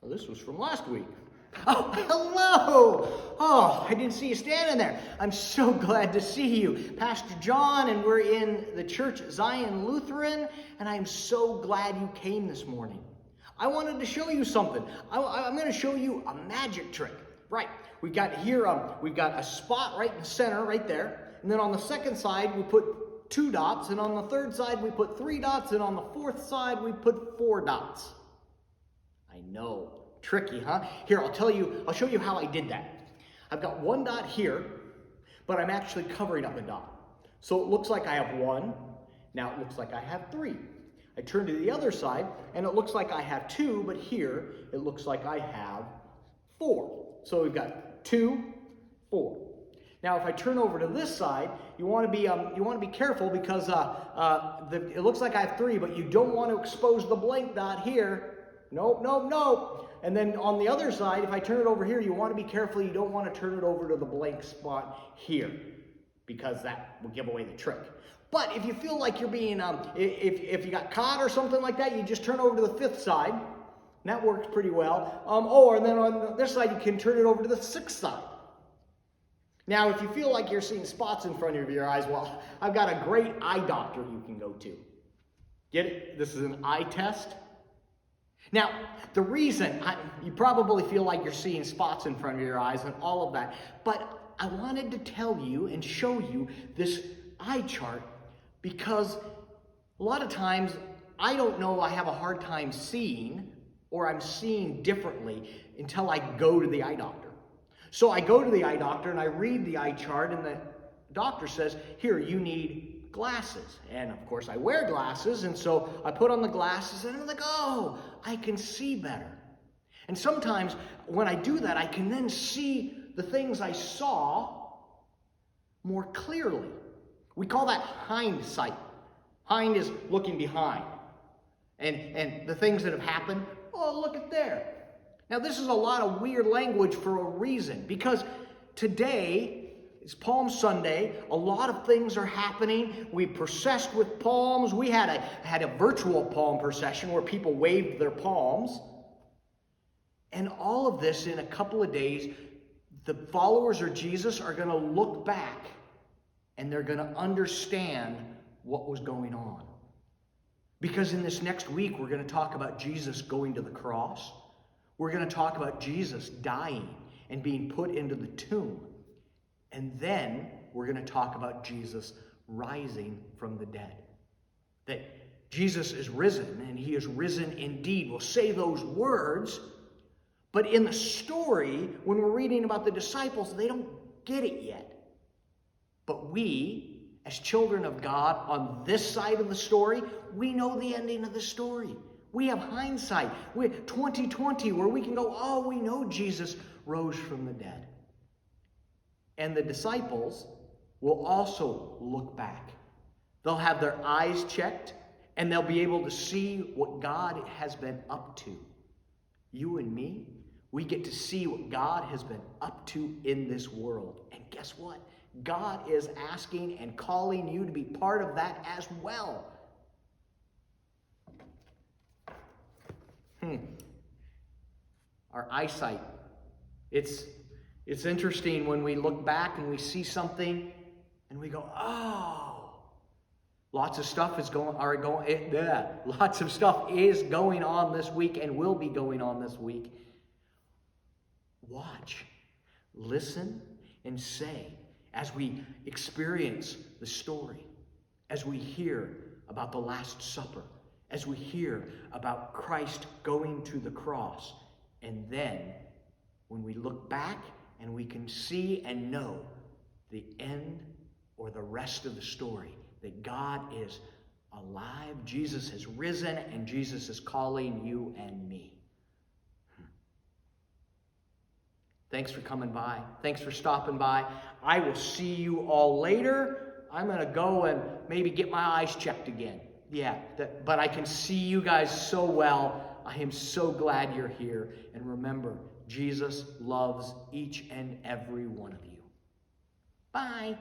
Well, this was from last week. Oh, hello! Oh, I didn't see you standing there. I'm so glad to see you. Pastor John, and we're in the church Zion Lutheran, and I'm so glad you came this morning. I wanted to show you something. I'm going to show you a magic trick. Right, we've got here, we've got a spot right in the center, right there. And then on the second side, we put 2 dots. And on the third side, we put 3 dots. And on the fourth side, we put 4 dots. I know, tricky, huh? Here, I'll show you how I did that. I've got 1 dot here, but I'm actually covering up a dot. So it looks like I have 1. Now it looks like I have 3. I turn to the other side, and it looks like I have 2, but here it looks like I have 4. So we've got 2, 4. Now, if I turn over to this side, you want to be careful because it looks like I have 3, but you don't want to expose the blank dot here. Nope, nope, nope. And then on the other side, if I turn it over here, you want to be careful. You don't want to turn it over to the blank spot here because that will give away the trick. But if you feel like you're being, if you got caught or something like that, you just turn over to the 5th side. And that works pretty well. And then on this side, you can turn it over to the 6th side. Now, if you feel like you're seeing spots in front of your eyes, well, I've got a great eye doctor you can go to. Get it? This is an eye test. Now, the reason, you probably feel like you're seeing spots in front of your eyes and all of that, but I wanted to tell you and show you this eye chart because a lot of times I don't know, I have a hard time seeing or I'm seeing differently until I go to the eye doctor. So I go to the eye doctor and I read the eye chart and the doctor says, here, you need glasses. And of course I wear glasses, and so I put on the glasses and I'm like, oh, I can see better. And sometimes when I do that, I can then see the things I saw more clearly. We call that hindsight. Hind is looking behind. And the things that have happened, oh, look at there. Now this is a lot of weird language for a reason, because today, it's Palm Sunday. A lot of things are happening. We processed with palms. We had a virtual palm procession where people waved their palms. And all of this in a couple of days, the followers of Jesus are going to look back and they're going to understand what was going on. Because in this next week, we're going to talk about Jesus going to the cross. We're going to talk about Jesus dying and being put into the tomb. And then we're going to talk about Jesus rising from the dead. That Jesus is risen, and he is risen indeed. We'll say those words, but in the story, when we're reading about the disciples, they don't get it yet. But we, as children of God, on this side of the story, we know the ending of the story. We have hindsight. We're 2020, where we can go, oh, we know Jesus rose from the dead. And the disciples will also look back. They'll have their eyes checked, and they'll be able to see what God has been up to. You and me, we get to see what God has been up to in this world. And guess what? God is asking and calling you to be part of that as well. Our eyesight, it's interesting when we look back and we see something and we go, oh, lots of stuff is going on this week and will be going on this week. Watch, listen, and say as we experience the story, as we hear about the Last Supper, as we hear about Christ going to the cross, and then when we look back and we can see and know the end or the rest of the story, that God is alive, Jesus has risen, and Jesus is calling you and me. Thanks for coming by. Thanks for stopping by. I will see you all later. I'm going to go and maybe get my eyes checked again. Yeah, but I can see you guys so well. I am so glad you're here. And remember, Jesus loves each and every one of you. Bye.